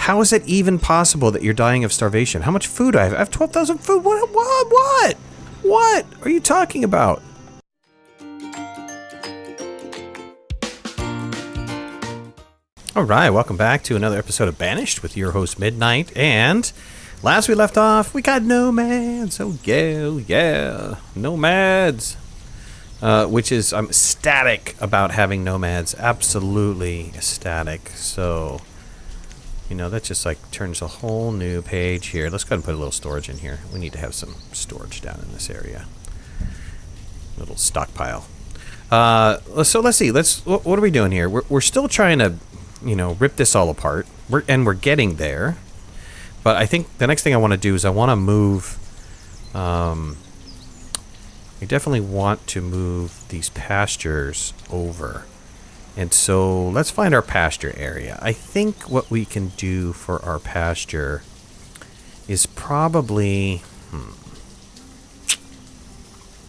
How is it even possible that you're dying of starvation? How much food do I have? I have 12,000 food. What? What are you talking about? Alright, welcome back to another episode of Banished with your host Midnight, and last we left off, we got nomads. Oh yeah, nomads. Which is, I'm ecstatic about having nomads, absolutely ecstatic. So, you know, that just like turns a whole new page here. Let's go ahead and put a little storage in here. We need to have some storage down in this area. A little stockpile. So let's see, what are we doing here? We're still trying to, you know, rip this all apart. We're getting there. But I think the next thing I want to do is I want to move, I definitely want to move these pastures over. And so let's find our pasture area. I think what we can do for our pasture is probably,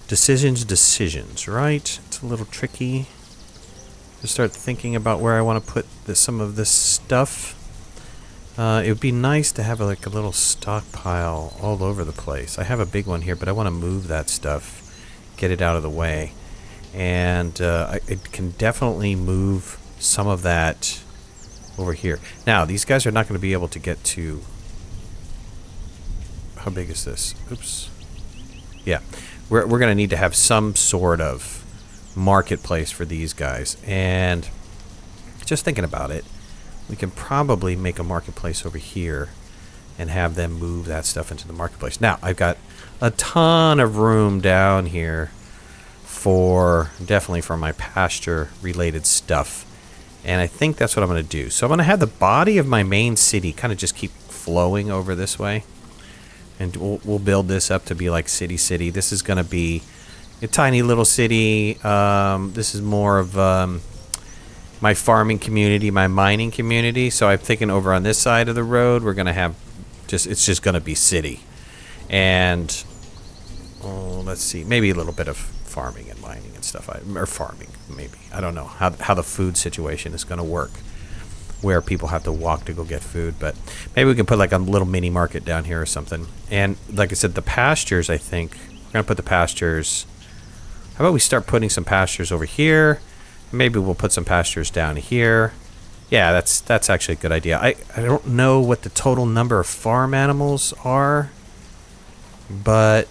decisions, right? It's a little tricky to start thinking about where I want to put some of this stuff. It would be nice to have like a little stockpile all over the place. I have a big one here, but I want to move that stuff, get it out of the way. And I can definitely move some of that over here. Now, these guys are not going to be able to get to... How big is this? Oops. Yeah. We're going to need to have some sort of marketplace for these guys. And just thinking about it, we can probably make a marketplace over here and have them move that stuff into the marketplace. Now, I've got a ton of room down here definitely for my pasture related stuff, and I think that's what I'm going to do. So I'm going to have the body of my main city kind of just keep flowing over this way, and we'll build this up to be like city. This is going to be a tiny little city. This is more of my farming community, my mining community. So I'm thinking over on this side of the road we're going to have it's just going to be city, and let's see, maybe a little bit of farming and mining and stuff, or farming maybe. I don't know how the food situation is going to work, where people have to walk to go get food, but maybe we can put like a little mini market down here or something. And like I said, the pastures, I think we're going to put the pastures. How about we start putting some pastures over here? Maybe we'll put some pastures down here. Yeah, that's actually a good idea. I don't know what the total number of farm animals are, but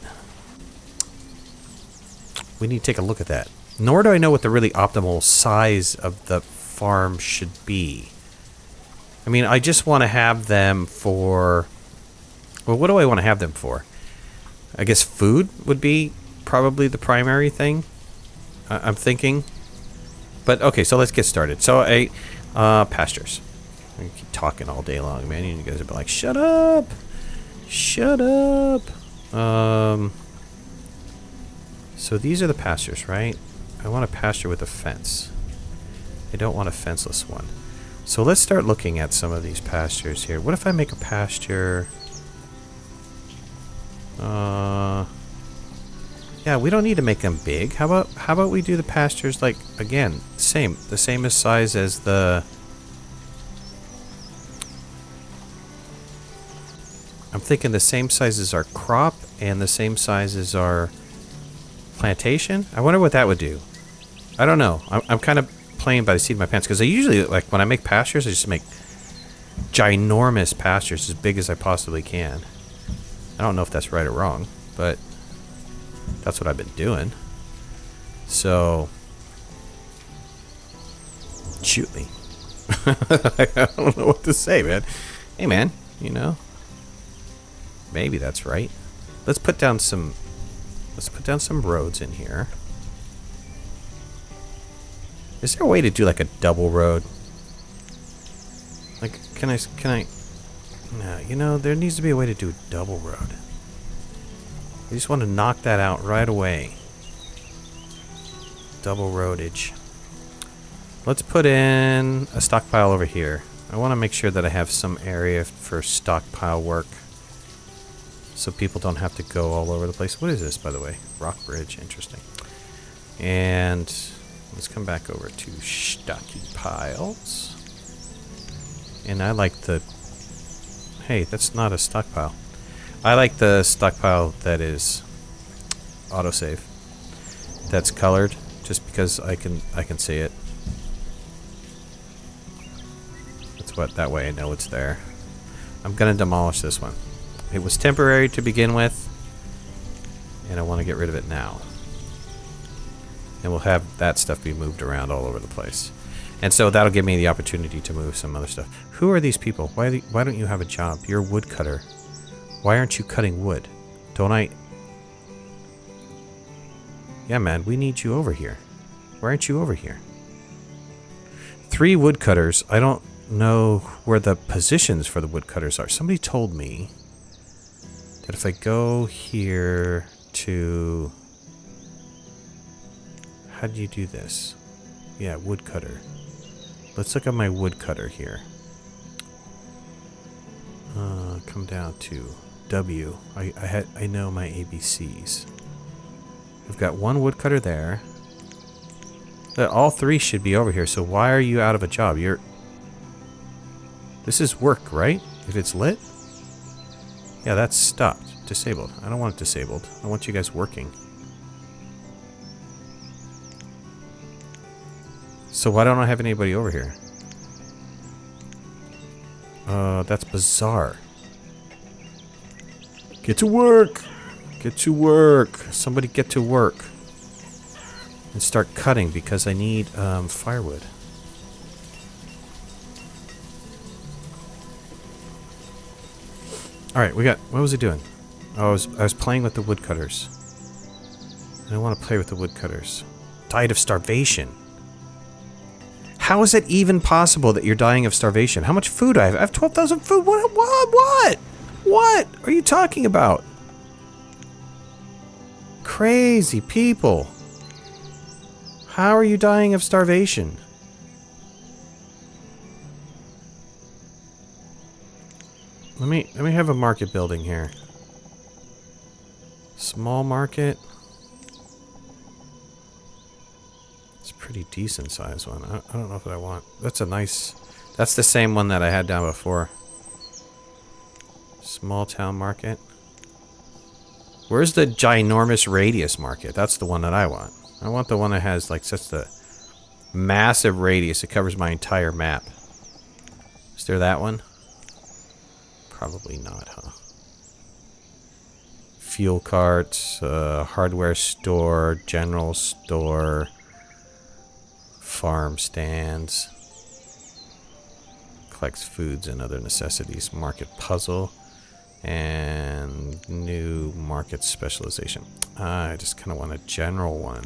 we need to take a look at that. Nor do I know what the really optimal size of the farm should be. I mean, I just want to have them for... Well, what do I want to have them for? I guess food would be probably the primary thing, I'm thinking. But, okay, so let's get started. So, pastures. I keep talking all day long, man. You guys are like, shut up! Shut up! So these are the pastures, right? I want a pasture with a fence. I don't want a fenceless one. So let's start looking at some of these pastures here. What if I make a pasture? Yeah, we don't need to make them big. How about we do the pastures like, again, the same as size as the... I'm thinking the same size as our crop and the same size as our plantation. I wonder what that would do. I don't know. I'm kind of playing by the seat of my pants, because I usually, like, when I make pastures, I just make ginormous pastures as big as I possibly can. I don't know if that's right or wrong, but that's what I've been doing. So shoot me. I don't know what to say, man. Hey, man, you know, maybe that's right. Let's put down some roads in here. Is there a way to do like a double road? Like, can I? No, you know, there needs to be a way to do a double road. I just want to knock that out right away. Double roadage. Let's put in a stockpile over here. I want to make sure that I have some area for stockpile work, so people don't have to go all over the place. What is this, by the way? Rock bridge. Interesting. And let's come back over to stocky piles. And I like the Hey, that's not a stockpile. I like the stockpile that is autosave. That's colored, just because I can see it. That's what, that way I know it's there. I'm gonna demolish this one. It was temporary to begin with, and I want to get rid of it now. And we'll have that stuff be moved around all over the place. And so that'll give me the opportunity to move some other stuff. Who are these people? Why don't you have a job? You're a woodcutter. Why aren't you cutting wood? Don't I... Yeah, man, we need you over here. Why aren't you over here? 3 woodcutters. I don't know where the positions for the woodcutters are. Somebody told me that if I go here to... How do you do this? Yeah, woodcutter. Let's look at my woodcutter here. Come down to W. I know my ABCs. I've got 1 woodcutter there. All 3 should be over here, so why are you out of a job? This is work, right? If it's lit? Yeah, that's stopped. Disabled. I don't want it disabled. I want you guys working. So why don't I have anybody over here? That's bizarre. Get to work! Get to work! Somebody get to work. And start cutting because I need firewood. Alright, we got... What was he doing? Oh, I was playing with the woodcutters. I don't want to play with the woodcutters. Died of starvation. How is it even possible that you're dying of starvation? How much food I have? I have 12,000 food. What are you talking about? Crazy people. How are you dying of starvation? Let me have a market building here. Small market. Pretty decent size one. I don't know what I want. That's a nice... That's the same one that I had down before. Small town market. Where's the ginormous radius market? That's the one that I want. I want the one that has like such a massive radius. It covers my entire map. Is there that one? Probably not, huh? Fuel carts, hardware store, general store... Farm stands, collects foods and other necessities, market puzzle, and new market specialization. I just kind of want a general one.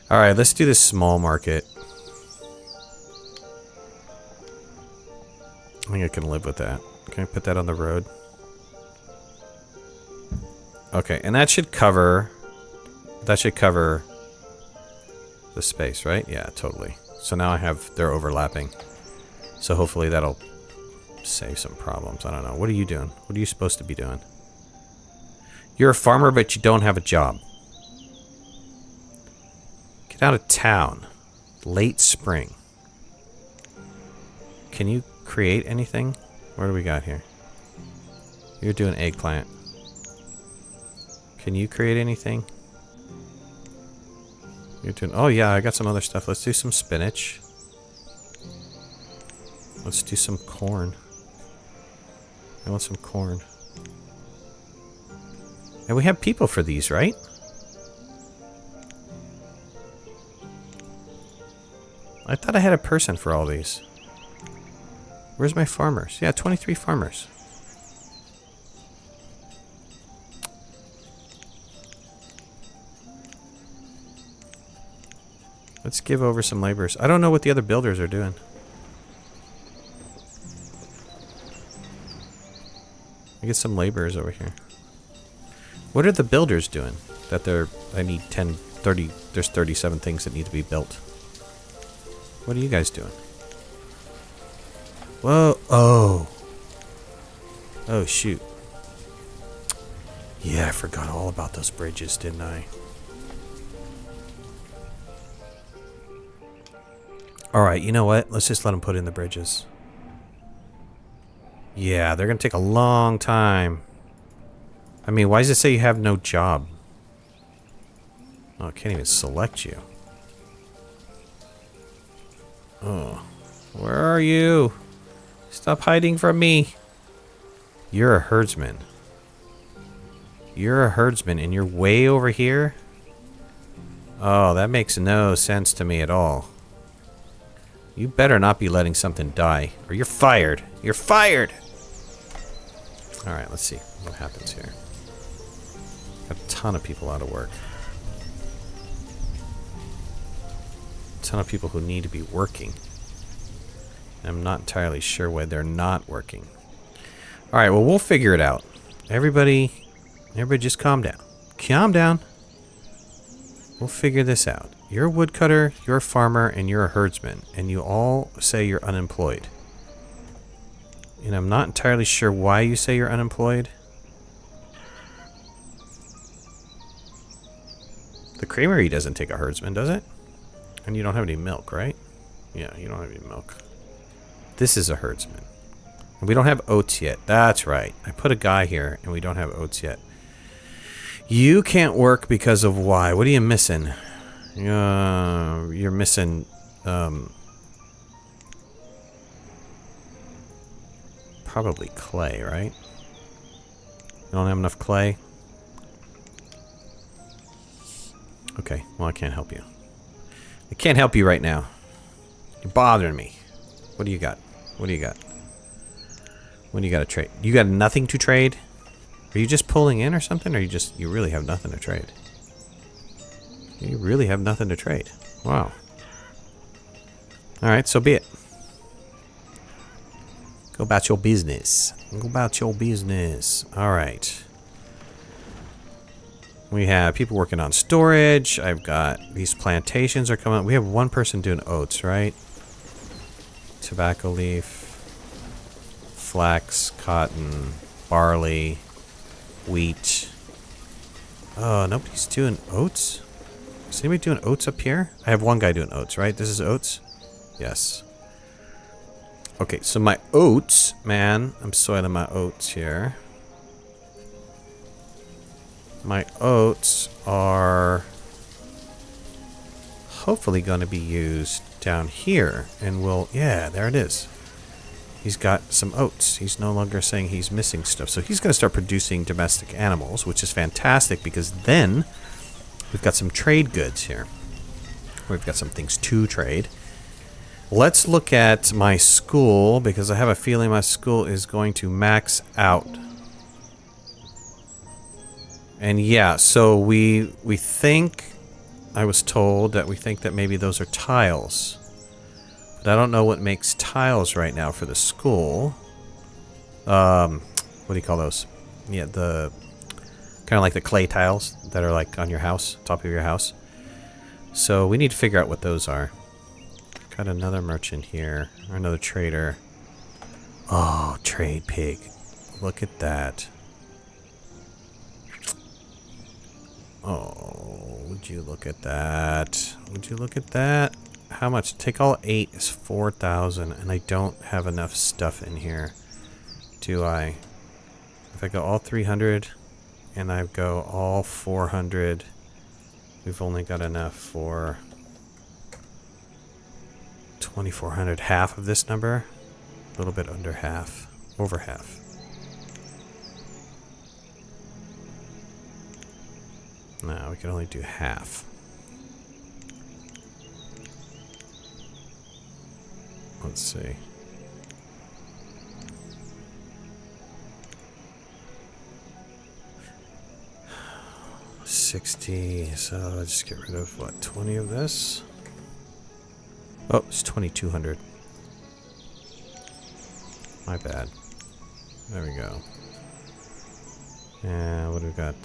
All right, let's do this small market. I think I can live with that. Can I put that on the road? Okay, and that should cover the space, right? Yeah, totally. So now I have, they're overlapping. So hopefully that'll save some problems. I don't know. What are you doing? What are you supposed to be doing? You're a farmer, but you don't have a job. Get out of town. Late spring. Can you create anything? What do we got here? You're doing eggplant. Can you create anything? You're doing... Oh, yeah, I got some other stuff. Let's do some spinach. Let's do some corn. I want some corn. And we have people for these, right? I thought I had a person for all these. Where's my farmers? Yeah, 23 farmers. Let's give over some laborers. I don't know what the other builders are doing. I get some laborers over here. What are the builders doing? That they're... I need 10, 30... There's 37 things that need to be built. What are you guys doing? Whoa. Oh. Oh, shoot. Yeah, I forgot all about those bridges, didn't I? Alright, you know what? Let's just let them put in the bridges. Yeah, they're gonna take a long time. I mean, why does it say you have no job? Oh, I can't even select you. Oh, where are you? Stop hiding from me. You're a herdsman. You're a herdsman and you're way over here? Oh, that makes no sense to me at all. You better not be letting something die, or you're fired. You're fired! Alright, let's see what happens here. Got a ton of people out of work. A ton of people who need to be working. I'm not entirely sure why they're not working. Alright, well, we'll figure it out. Everybody just calm down. Calm down. We'll figure this out. You're a woodcutter, you're a farmer, and you're a herdsman. And you all say you're unemployed. And I'm not entirely sure why you say you're unemployed. The creamery doesn't take a herdsman, does it? And you don't have any milk, right? Yeah, you don't have any milk. This is a herdsman. And we don't have oats yet. That's right. I put a guy here, and we don't have oats yet. You can't work because of why? What are you missing? You're missing... probably clay, right? You don't have enough clay? Okay, well, I can't help you. I can't help you right now. You're bothering me. What do you got? What do you got? What do you got to trade? You got nothing to trade? Are you just pulling in or something? Or you really have nothing to trade? You really have nothing to trade. Wow. Alright, so be it. Go about your business. Go about your business. Alright. We have people working on storage. I've got these plantations are coming up. We have one person doing oats, right? Tobacco leaf, flax, cotton, barley, wheat. Oh, nobody's doing oats? Is anybody doing oats up here? I have one guy doing oats, right? This is oats? Yes. Okay, so my oats, man. I'm soiling my oats here. My oats are hopefully going to be used down here. And we'll... yeah, there it is. He's got some oats. He's no longer saying he's missing stuff. So he's going to start producing domestic animals, which is fantastic because then we've got some trade goods here. We've got some things to trade. Let's look at my school because I have a feeling my school is going to max out. And yeah, so we think, I was told that we think that maybe those are tiles. But I don't know what makes tiles right now for the school. What do you call those? Yeah, the kind of like the clay tiles that are like on your house, top of your house. So we need to figure out what those are. Got another merchant here, or another trader. Oh, trade pig. Look at that. Oh, would you look at that? Would you look at that? How much? Take all 8 is 4,000, and I don't have enough stuff in here. Do I? If I go all 300, and I go all 400, we've only got enough for 2,400. Half of this number? A little bit under half. Over half. No, we can only do half. Let's see. $60, so I'll just get rid of, what, 20 of this? Oh, it's 2,200. My bad. There we go. And what do we got?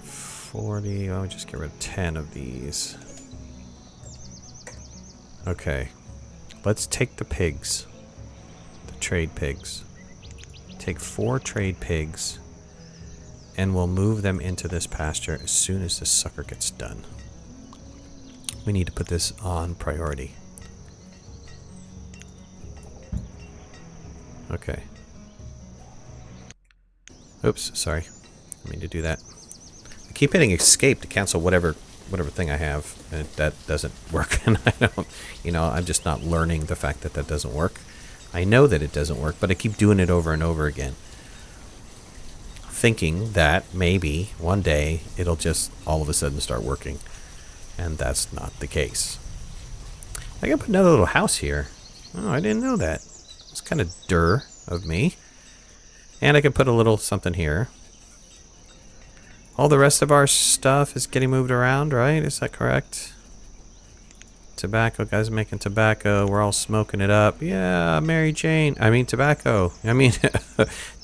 40. Why don't we just get rid of 10 of these? Okay. Let's take the pigs. The trade pigs. Take 4 trade pigs. And we'll move them into this pasture as soon as this sucker gets done. We need to put this on priority. Okay. Oops, sorry. I mean to do that. I keep hitting escape to cancel whatever thing I have, and that doesn't work. And I don't, I'm just not learning the fact that that doesn't work. I know that it doesn't work, but I keep doing it over and over again, thinking that maybe one day it'll just all of a sudden start working, and that's not the case. I can put another little house here. Oh, I didn't know that. It's kind of of me. And I can put a little something here. All the rest of our stuff is getting moved around, right? Is that correct? Tobacco, guys making tobacco. We're all smoking it up. Yeah, Mary Jane. I mean tobacco. I mean,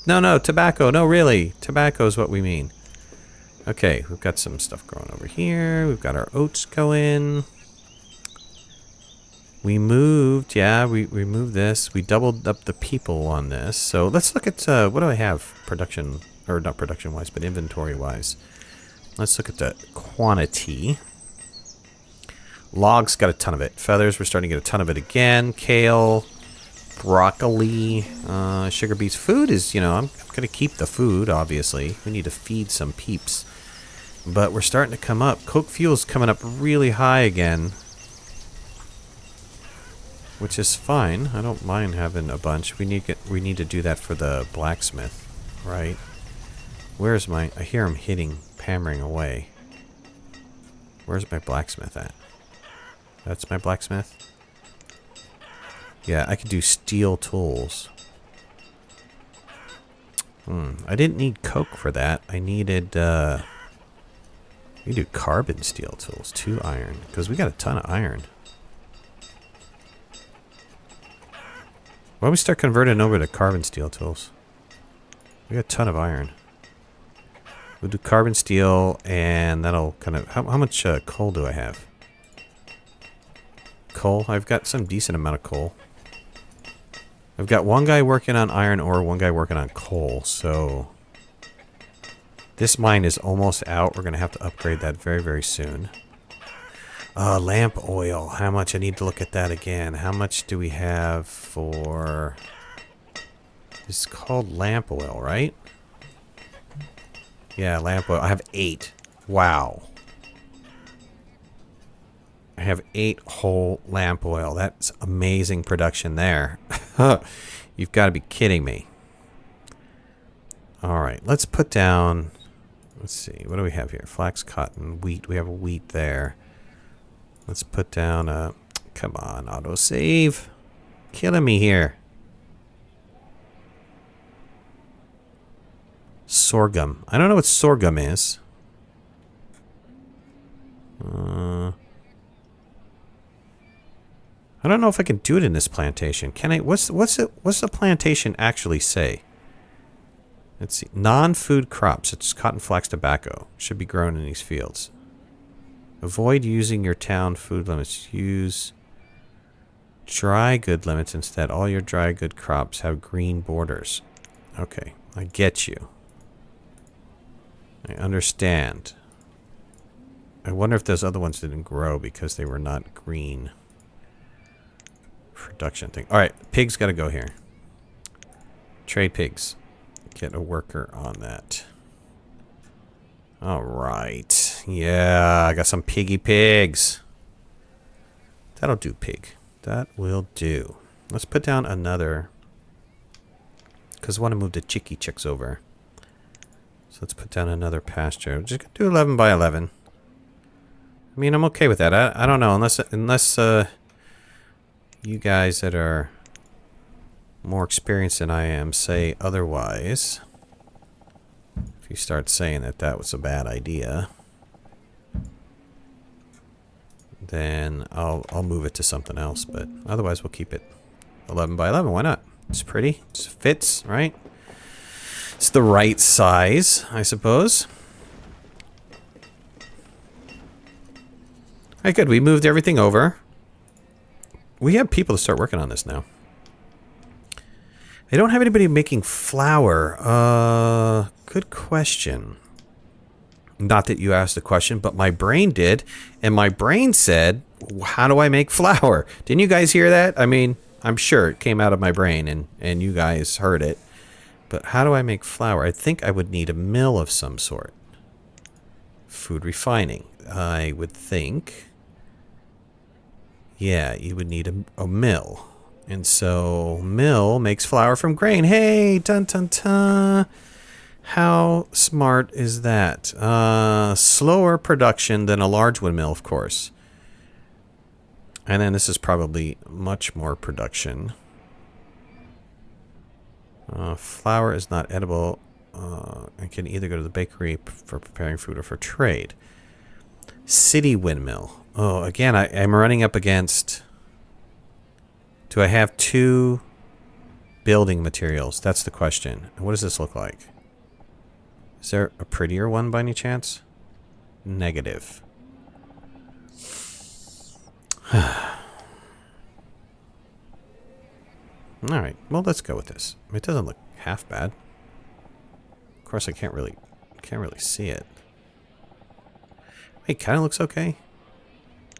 no, tobacco. No, really. Tobacco is what we mean. Okay, we've got some stuff growing over here. We've got our oats going. We moved, yeah, we moved this. We doubled up the people on this. So let's look at, what do I have? Production, or not production-wise, but inventory-wise. Let's look at the quantity. Logs got a ton of it. Feathers, we're starting to get a ton of it again. Kale, broccoli, sugar beets. Food is, I'm going to keep the food, obviously. We need to feed some peeps. But we're starting to come up. Coke fuel's coming up really high again, which is fine. I don't mind having a bunch. We need to do that for the blacksmith, right? Where's my... I hear him hammering away. Where's my blacksmith at? That's my blacksmith? Yeah, I could do steel tools. I didn't need coke for that. I needed, we do carbon steel tools. 2 iron. Because we got a ton of iron. Why don't we start converting over to carbon steel tools? We got a ton of iron. We'll do carbon steel, and that'll kind of... How much coal do I have? Coal? I've got some decent amount of coal. I've got one guy working on iron ore, one guy working on coal, so... This mine is almost out. We're going to have to upgrade that very, very soon. Lamp oil. How much? I need to look at that again. How much do we have for... It's called lamp oil, right? Yeah, lamp oil. I have 8. Wow. I have 8 whole lamp oil. That's amazing production there. You've got to be kidding me. Alright, let's put down... Let's see. What do we have here? Flax, cotton, wheat. We have a wheat there. Let's put down a... Come on, autosave. Killing me here. Sorghum. I don't know what sorghum is. I don't know if I can do it in this plantation. Can I? What's the plantation actually say? Let's see. Non-food crops. It's cotton, flax, tobacco. Should be grown in these fields. Avoid using your town food limits. Use dry good limits instead. All your dry good crops have green borders. Okay, I get you. I understand. I wonder if those other ones didn't grow because they were not green. Production thing. Alright, pigs gotta go here. Trade pigs. Get a worker on that. Alright. Yeah, I got some piggy pigs. That'll do, pig. That will do. Let's put down another. Because I want to move the chicks over. So let's put down another pasture. I'm just going to do 11 by 11. I mean, I'm okay with that. I don't know. Unless you guys that are more experienced than I am say otherwise. If you start saying that that was a bad idea, then I'll move it to something else. But otherwise, we'll keep it 11 by 11. Why not? It's pretty. It fits, right? It's the right size, I suppose. Alright, good. We moved everything over. We have people to start working on this now. I don't have anybody making flour. Good question. Not that you asked the question, but my brain did. And my brain said, how do I make flour? Didn't you guys hear that? I mean, I'm sure it came out of my brain and you guys heard it. But how do I make flour? I think I would need a mill of some sort. Food refining. I would think. Yeah, you would need a mill. And so, mill makes flour from grain. Hey, dun dun dun. How smart is that? Slower production than a large windmill, of course. And then this is probably much more production. Flour is not edible. And can either go to the bakery for preparing food or for trade. City windmill. Oh, again, I'm running up against... Do I have 2 building materials? That's the question. What does this look like? Is there a prettier one by any chance? Negative. Alright, well, let's go with this. It doesn't look half bad. Of course, I can't really see it. It kind of looks okay.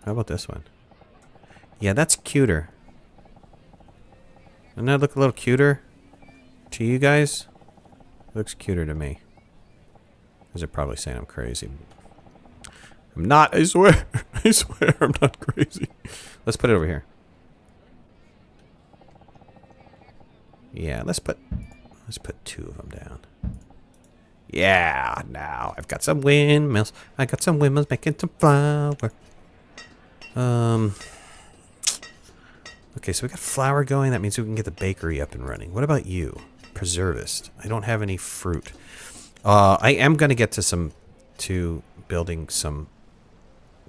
How about this one? Yeah, that's cuter. Doesn't that look a little cuter to you guys? It looks cuter to me. Because they're probably saying I'm crazy. I'm not, I swear. I swear I'm not crazy. Let's put it over here. Yeah, let's put 2 of them down. Yeah, now I've got some windmills. I got some windmills making some flour. Okay, so we got flour going. That means we can get the bakery up and running. What about you? Preservist. I don't have any fruit. I am going to get to building some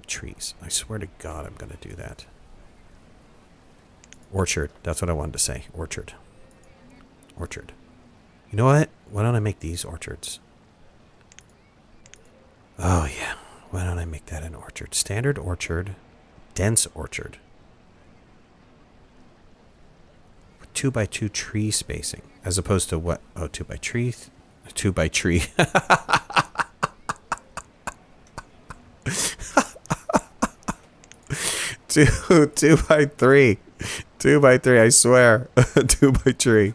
trees. I swear to God I'm going to do that. Orchard. That's what I wanted to say. Orchard. Orchard. You know what? Why don't I make these orchards? Oh, yeah. Why don't I make that an orchard? Standard orchard. Dense orchard. 2 by 2 tree spacing. As opposed to what? Oh, 2 by tree. 2 by tree. 2 by 3. 2 by 3, I swear. 2 by tree.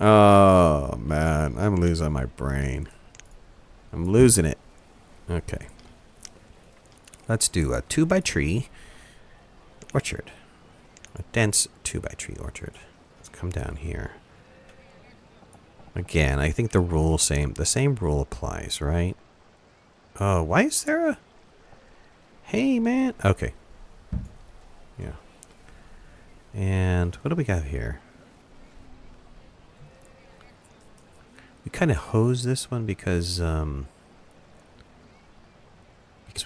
Oh, man. I'm losing my brain. I'm losing it. Okay. Let's do a 2 by tree orchard. A dense 2 by tree orchard. Let's come down here. Again, I think the same rule applies, right? Oh, why is there a... Hey, man. Okay. Yeah. And what do we got here? We kind of hose this one because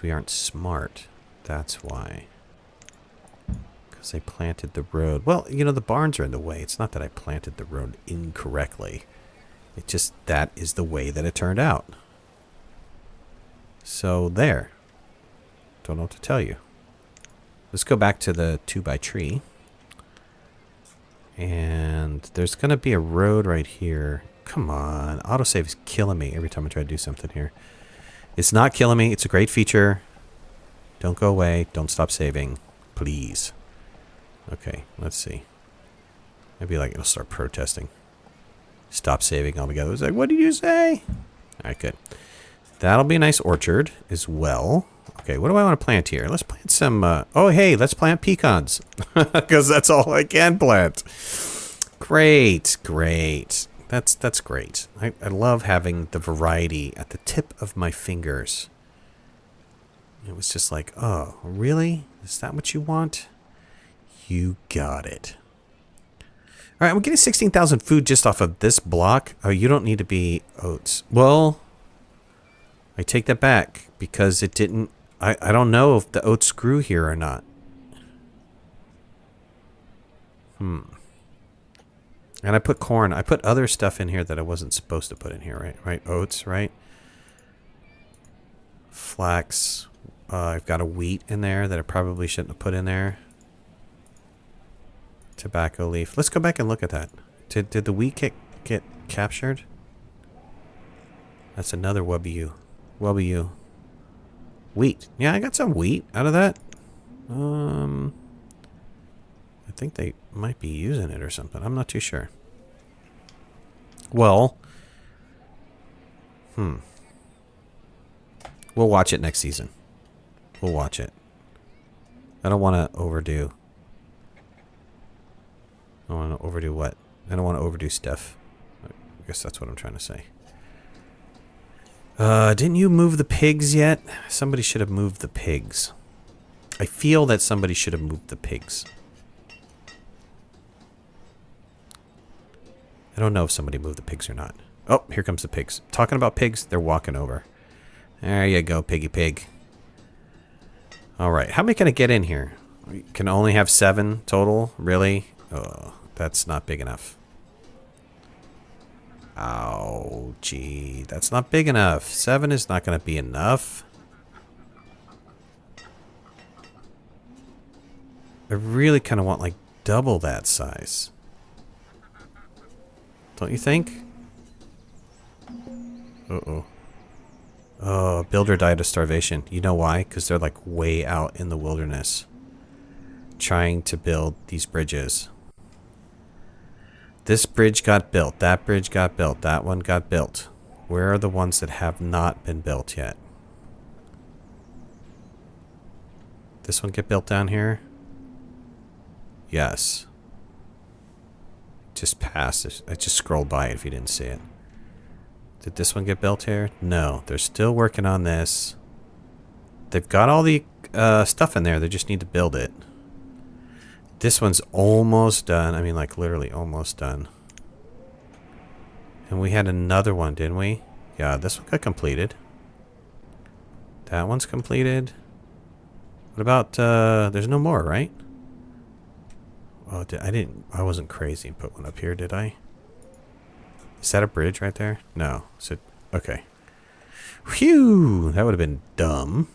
we aren't smart. That's why. Because I planted the road. Well, you know, the barns are in the way. It's not that I planted the road incorrectly. It just, that is the way that it turned out. So, there. Don't know what to tell you. Let's go back to the 2 by tree. And there's going to be a road right here. Come on. Autosave is killing me every time I try to do something here. It's not killing me. It's a great feature. Don't go away. Don't stop saving. Please. Okay, let's see. Maybe like it'll start protesting. Stop saving altogether. It's like, what did you say? Alright, good. That'll be a nice orchard as well. Okay, what do I want to plant here? Let's plant some... oh, hey, let's plant pecans. Because that's all I can plant. Great, great. That's great. I love having the variety at the tip of my fingers. It was just like, oh, really? Is that what you want? You got it. All right, I'm getting 16,000 food just off of this block. Oh, you don't need to be oats. Well, I take that back because it didn't... I don't know if the oats grew here or not. And I put corn. I put other stuff in here that I wasn't supposed to put in here, right? Right, oats, right? Flax. I've got a wheat in there that I probably shouldn't have put in there. Tobacco leaf. Let's go back and look at that. Did the wheat get captured? That's another WU. WU. Wheat. Yeah, I got some wheat out of that. I think they might be using it or something. I'm not too sure. Well, we'll watch it next season. We'll watch it. I don't want to overdo. I want to overdo what? I don't want to overdo stuff. I guess that's what I'm trying to say. Didn't you move the pigs yet? Somebody should have moved the pigs. I feel that somebody should have moved the pigs. I don't know if somebody moved the pigs or not. Oh, here comes the pigs. Talking about pigs, they're walking over. There you go, piggy pig. Alright, how many can I get in here? We can only have 7 total? Really? Oh, that's not big enough. Ow, gee, that's not big enough. 7 is not going to be enough. I really kind of want like double that size. Don't you think? Uh-oh. Oh, builder died of starvation. You know why? Because they're like way out in the wilderness trying to build these bridges. This bridge got built. That bridge got built. That one got built. Where are the ones that have not been built yet? This one get built down here? Yes. Just passed it. I just scrolled by it if you didn't see it. Did this one get built here? No. They're still working on this. They've got all the stuff in there. They just need to build it. This one's almost done. I mean, like, literally almost done. And we had another one, didn't we? Yeah, this one got completed. That one's completed. What about, there's no more, right? Oh, I wasn't crazy and put one up here, did I? Is that a bridge right there? No. So, okay. Phew! That would have been dumb.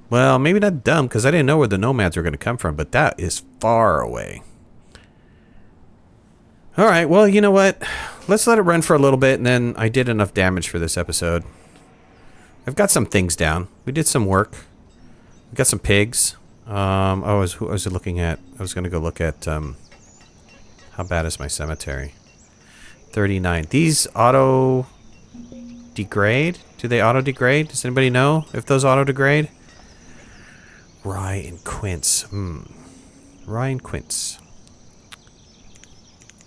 Well, maybe not dumb, because I didn't know where the nomads were going to come from, but that is far away. Alright, well, you know what? Let's let it run for a little bit, and then I did enough damage for this episode. I've got some things down. We did some work. We got some pigs. I was looking at... I was going to go look at... how bad is my cemetery? 39. These auto-degrade? Do they auto-degrade? Does anybody know if those auto-degrade? Rye and quince. Rye and quince.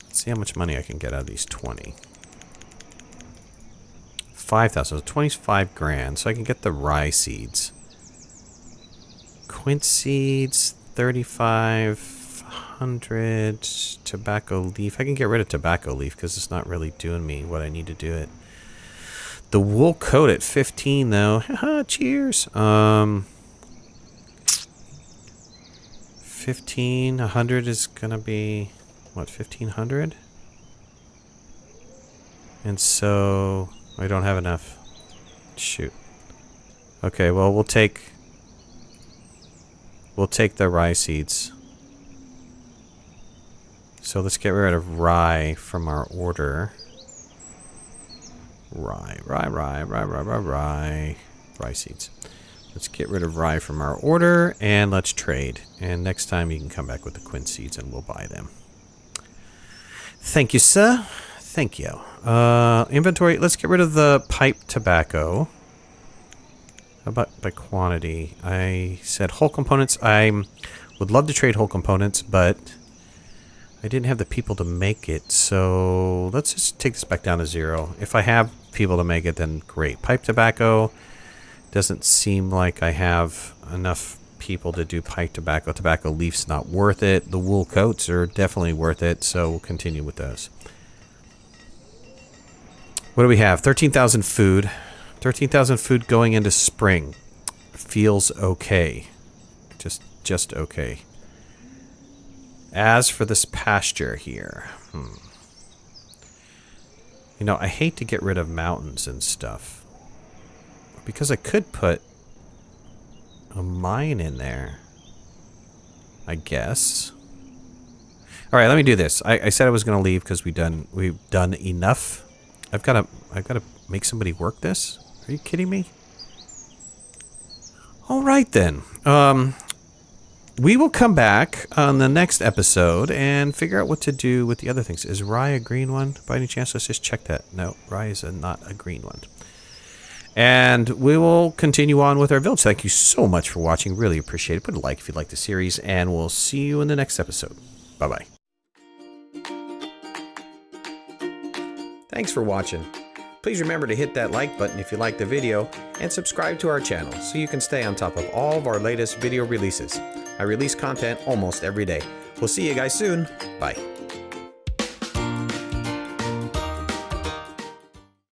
Let's see how much money I can get out of these 20. 5,000. So 25 grand. So I can get the rye seeds. Quince seeds, 3,500. Tobacco leaf. I can get rid of tobacco leaf because it's not really doing me what I need to do it. The wool coat at 15 though. Haha, cheers. 1,500 is gonna be what, 1,500? And so I don't have enough. Shoot. Okay, well we'll take the rye seeds. So let's get rid of rye from our order. Rye seeds. Let's get rid of rye from our order, and let's trade. And next time you can come back with the quince seeds and we'll buy them. Thank you, sir. Thank you. Inventory, let's get rid of the pipe tobacco. How about by quantity? I said whole components. I would love to trade whole components, but I didn't have the people to make it. So let's just take this back down to 0. If I have people to make it, then great. Pipe tobacco. Doesn't seem like I have enough people to do pipe tobacco. Tobacco leaf's not worth it. The wool coats are definitely worth it, so we'll continue with those. What do we have? 13,000 food. 13,000 food going into spring. Feels okay. Just okay. As for this pasture here. You know, I hate to get rid of mountains and stuff. Because I could put a mine in there, I guess. All right, let me do this. I said I was going to leave because we've done enough. I've got to make somebody work this. Are you kidding me? All right then. we will come back on the next episode and figure out what to do with the other things. Is rye a green one by any chance? Let's just check that. No, rye is not a green one. And we will continue on with our village. Thank you so much for watching. Really appreciate it. Put a like if you like the series, and we'll see you in the next episode. Bye-bye. Thanks for watching. Please remember to hit that like button if you like the video, and subscribe to our channel so you can stay on top of all of our latest video releases. I release content almost every day. We'll see you guys soon. Bye.